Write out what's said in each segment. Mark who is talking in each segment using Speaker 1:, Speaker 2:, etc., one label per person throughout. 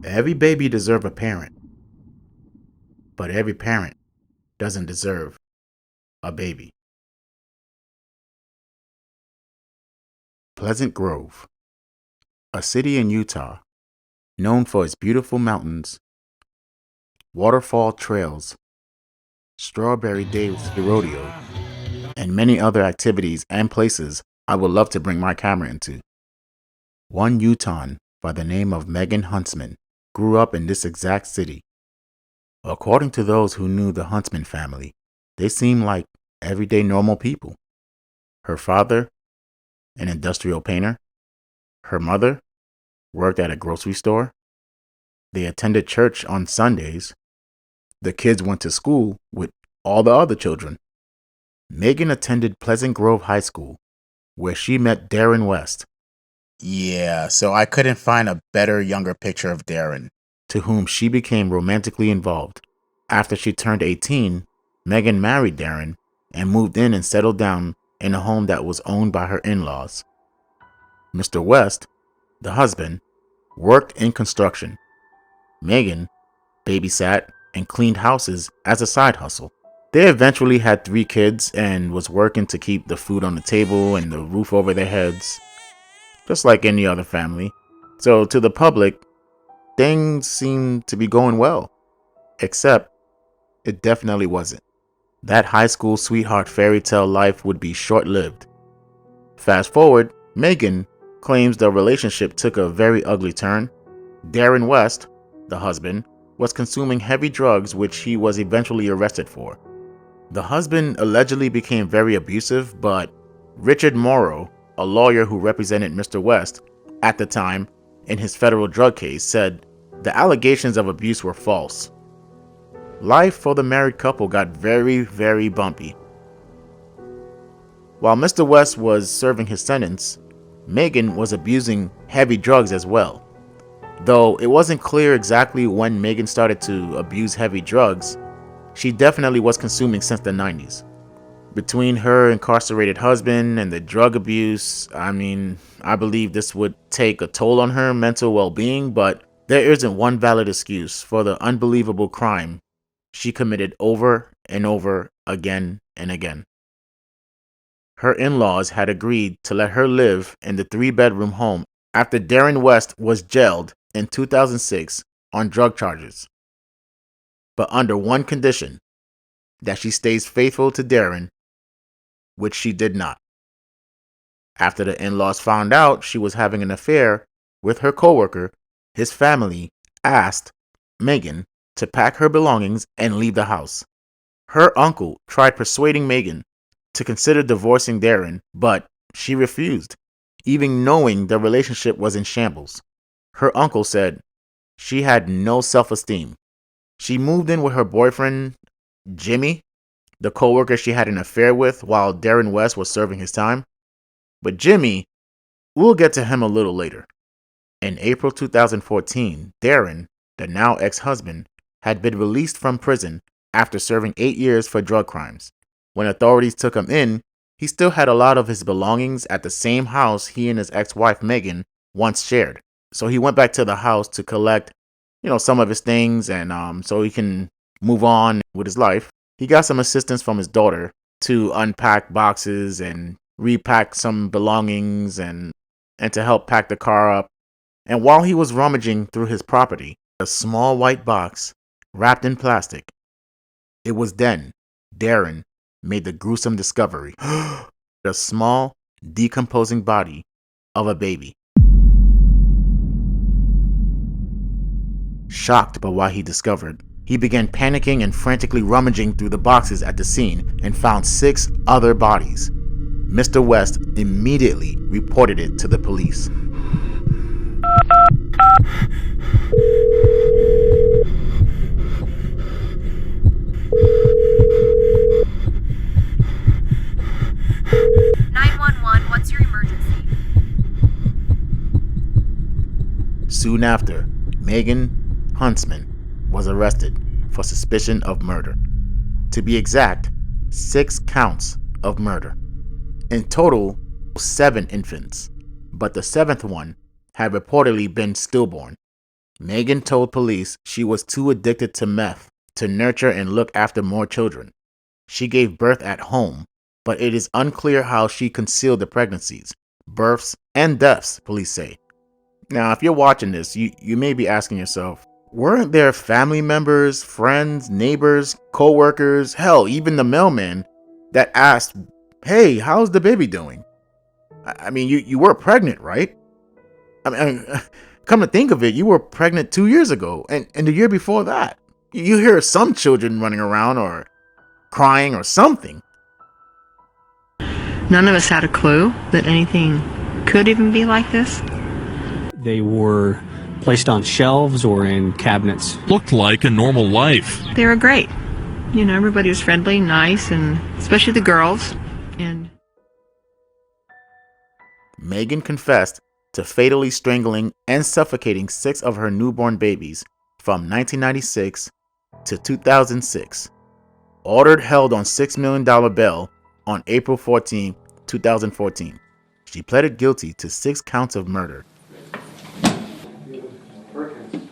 Speaker 1: Every baby deserves a parent, but every parent doesn't deserve a baby. Pleasant Grove, a city in Utah known for its beautiful mountains, waterfall trails, strawberry days rodeo, and many other activities and places I would love to bring my camera into. One Utahn by the name of Megan Huntsman grew up in this exact city. According to those who knew the Huntsman family, they seemed like everyday normal people. Her father, an industrial painter. Her mother worked at a grocery store. They attended church on Sundays. The kids went to school with all the other children. Megan attended Pleasant Grove High School, where she met Darren West. Yeah, so I couldn't find a better younger picture of Darren, to whom she became romantically involved. After she turned 18, Megan married Darren and moved in and settled down in a home that was owned by her in-laws. Mr. West, the husband, worked in construction. Megan babysat and cleaned houses as a side hustle. They eventually had 3 kids and was working to keep the food on the table and the roof over their heads, just like any other family. So to the public, things seemed to be going well, except it definitely wasn't. That high school sweetheart fairy tale life would be short-lived. Fast forward, Megan claims the relationship took a very ugly turn. Darren West, the husband, was consuming heavy drugs which he was eventually arrested for. The husband allegedly became very abusive, but Richard Morrow, a lawyer who represented Mr. West at the time in his federal drug case, said the allegations of abuse were false. Life for the married couple got very, very bumpy. While Mr. West was serving his sentence, Megan was abusing heavy drugs as well. Though it wasn't clear exactly when Megan started to abuse heavy drugs, she definitely was consuming since the 90s. Between her incarcerated husband and the drug abuse, I believe this would take a toll on her mental well-being, but there isn't one valid excuse for the unbelievable crime she committed over and over again and again. Her in-laws had agreed to let her live in the 3-bedroom home after Darren West was jailed in 2006 on drug charges, but under one condition, that she stays faithful to Darren, which she did not. After the in-laws found out she was having an affair with her coworker, his family asked Megan to pack her belongings and leave the house. Her uncle tried persuading Megan to consider divorcing Darren, but she refused, even knowing the relationship was in shambles. Her uncle said she had no self-esteem. She moved in with her boyfriend, Jimmy, the coworker she had an affair with while Darren West was serving his time. But Jimmy, we'll get to him a little later. In April 2014, Darren, the now ex-husband, had been released from prison after serving 8 years for drug crimes. When authorities took him in, he still had a lot of his belongings at the same house he and his ex-wife Megan once shared. So he went back to the house to collect, some of his things and so he can move on with his life. He got some assistance from his daughter to unpack boxes and repack some belongings and to help pack the car up. And while he was rummaging through his property, a small white box wrapped in plastic, it was then Darren made the gruesome discovery. The small, decomposing body of a baby. Shocked by what he discovered, he began panicking and frantically rummaging through the boxes at the scene and found 6 other bodies. Mr. West immediately reported it to the police.
Speaker 2: What's your emergency?
Speaker 1: Soon after, Megan Huntsman was arrested for suspicion of murder. To be exact, 6 counts of murder. In total, 7 infants, but the 7th one had reportedly been stillborn. Megan told police she was too addicted to meth to nurture and look after more children. She gave birth at home, but it is unclear how she concealed the pregnancies, births, and deaths, police say. Now, if you're watching this, you may be asking yourself, weren't there family members, friends, neighbors, co-workers, hell, even the mailman that asked, hey, how's the baby doing? I mean, you were pregnant, right? I mean, come to think of it, you were pregnant 2 years ago, and the year before that. You hear some children running around or crying or something.
Speaker 3: None of us had a clue that anything could even be like this.
Speaker 4: They were placed on shelves or in cabinets.
Speaker 5: Looked like a normal life.
Speaker 3: They were great. You know, everybody was friendly, nice, and especially the girls. And
Speaker 1: Megan confessed to fatally strangling and suffocating 6 of her newborn babies from 1996 to 2006. Ordered held on $6 million bail on April 14, 2014. She pleaded guilty to 6 counts of murder.
Speaker 6: Perkins,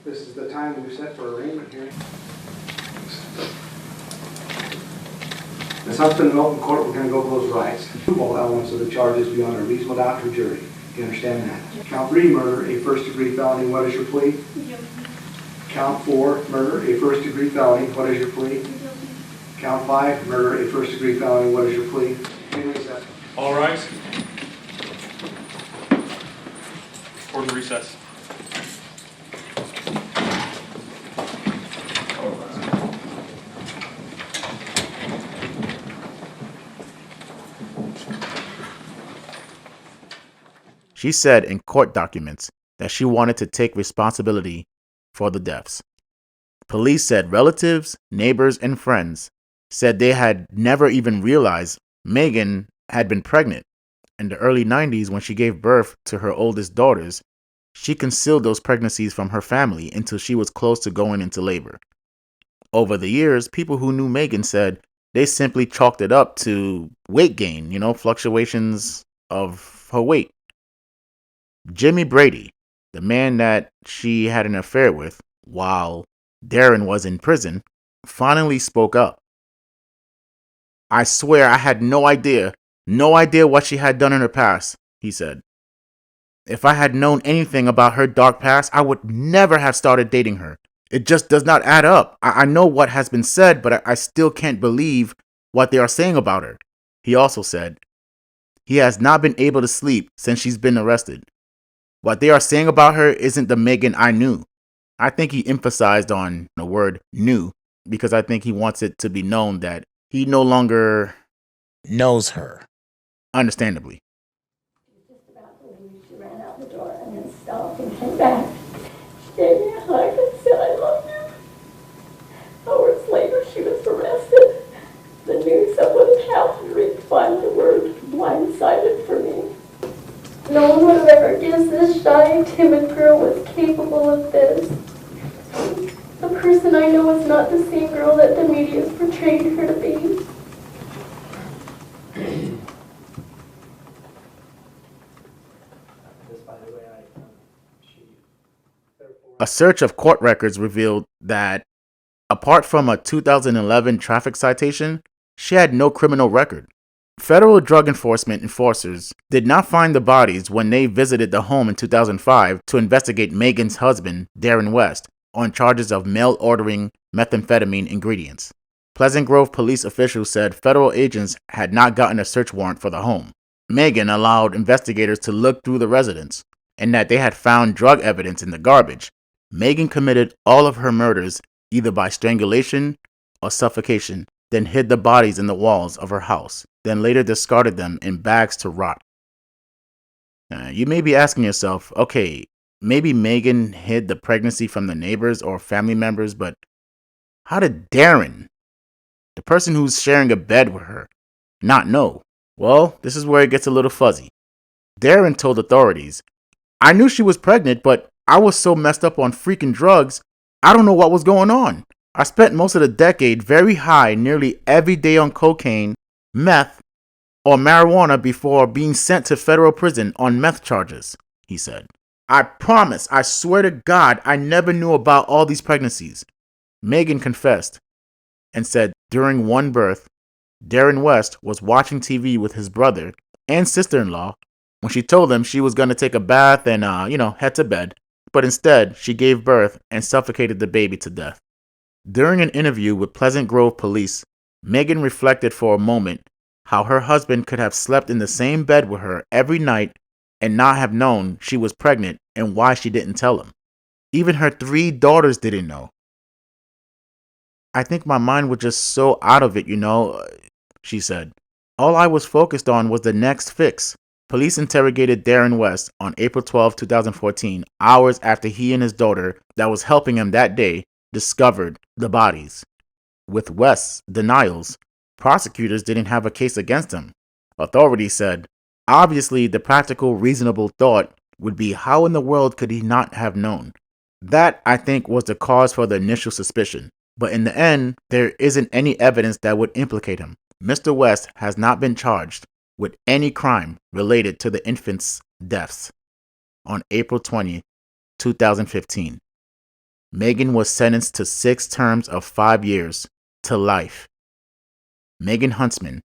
Speaker 6: this is the time we set for arraignment hearing. Ms. Huntsman, in open court, we're going to go those rights. All elements of the charges beyond a reasonable doubt to a jury. You understand that? Count 3, murder, a first-degree felony. What is your plea?
Speaker 7: Guilty.
Speaker 6: Count 4, murder, a first-degree felony. What is your plea?
Speaker 7: Guilty.
Speaker 6: Count 5, murder, a first-degree felony. What is your plea? Recess.
Speaker 8: All rise. Court in recess.
Speaker 1: She said in court documents that she wanted to take responsibility for the deaths. Police said relatives, neighbors, and friends said they had never even realized Megan had been pregnant. In the early 90s, when she gave birth to her oldest daughters, she concealed those pregnancies from her family until she was close to going into labor. Over the years, people who knew Megan said they simply chalked it up to weight gain, fluctuations of her weight. Jimmy Brady, the man that she had an affair with while Darren was in prison, finally spoke up. I swear I had no idea what she had done in her past, he said. If I had known anything about her dark past, I would never have started dating her. It just does not add up. I know what has been said, but I still can't believe what they are saying about her. He also said, he has not been able to sleep since she's been arrested. What they are saying about her isn't the Megan I knew. I think he emphasized on the word knew because I think he wants it to be known that he no longer knows her. Understandably.
Speaker 7: Just about to leave, she ran out the door and then stopped and came back. She gave me a hug and said, I love you. Hours later, she was arrested. The news of what had happened redefined the word blindsided for me. No one would have ever guessed this shy, timid girl was capable of this. The person I know is not the same girl that the media has portrayed her to be.
Speaker 1: A search of court records revealed that, apart from a 2011 traffic citation, she had no criminal record. Federal drug enforcement enforcers did not find the bodies when they visited the home in 2005 to investigate Megan's husband, Darren West, on charges of mail ordering methamphetamine ingredients. Pleasant Grove police officials said federal agents had not gotten a search warrant for the home. Megan allowed investigators to look through the residence, and that they had found drug evidence in the garbage. Megan committed all of her murders either by strangulation or suffocation, then hid the bodies in the walls of her house, then later discarded them in bags to rot. You may be asking yourself, okay, maybe Megan hid the pregnancy from the neighbors or family members, but how did Darren, the person who's sharing a bed with her, not know? Well, this is where it gets a little fuzzy. Darren told authorities, I knew she was pregnant, but I was so messed up on freaking drugs, I don't know what was going on. I spent most of the decade very high nearly every day on cocaine, meth, or marijuana before being sent to federal prison on meth charges, he said. I promise, I swear to God, I never knew about all these pregnancies. Megan confessed and said during one birth, Darren West was watching TV with his brother and sister-in-law when she told them she was going to take a bath and, head to bed. But instead, she gave birth and suffocated the baby to death. During an interview with Pleasant Grove police, Megan reflected for a moment how her husband could have slept in the same bed with her every night and not have known she was pregnant and why she didn't tell him. Even her 3 daughters didn't know. I think my mind was just so out of it, she said. All I was focused on was the next fix. Police interrogated Darren West on April 12, 2014, hours after he and his daughter that was helping him that day discovered the bodies. With West's denials, prosecutors didn't have a case against him. Authorities said, obviously the practical, reasonable thought would be how in the world could he not have known? That, I think, was the cause for the initial suspicion. But in the end, there isn't any evidence that would implicate him. Mr. West has not been charged with any crime related to the infant's deaths. On April 20, 2015, Megan was sentenced to 6 terms of 5 years to life. Megan Huntsman,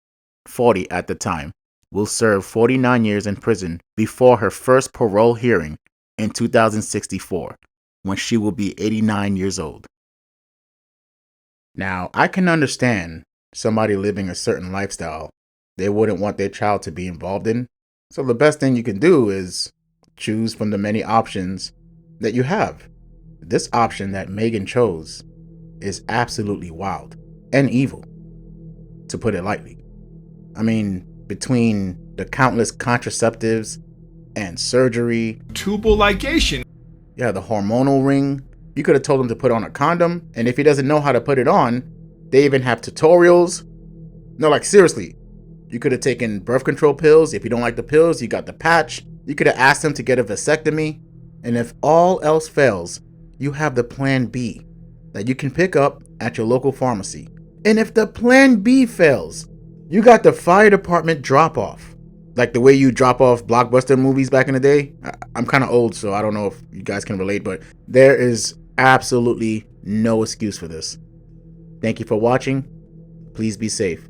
Speaker 1: 40 at the time, will serve 49 years in prison before her first parole hearing in 2064, when she will be 89 years old. Now, I can understand somebody living a certain lifestyle they wouldn't want their child to be involved in. So the best thing you can do is choose from the many options that you have. This option that Megan chose is absolutely wild and evil, to put it lightly. I mean, between the countless contraceptives and surgery,
Speaker 9: tubal ligation,
Speaker 1: the hormonal ring, you could have told him to put on a condom, and if he doesn't know how to put it on, they even have tutorials. No, like seriously, you could have taken birth control pills. If you don't like the pills, you got the patch. You could have asked him to get a vasectomy. And if all else fails, you have the plan B that you can pick up at your local pharmacy. And if the plan B fails, you got the fire department drop off. Like the way you drop off blockbuster movies back in the day. I'm kind of old, so I don't know if you guys can relate, but there is absolutely no excuse for this. Thank you for watching. Please be safe.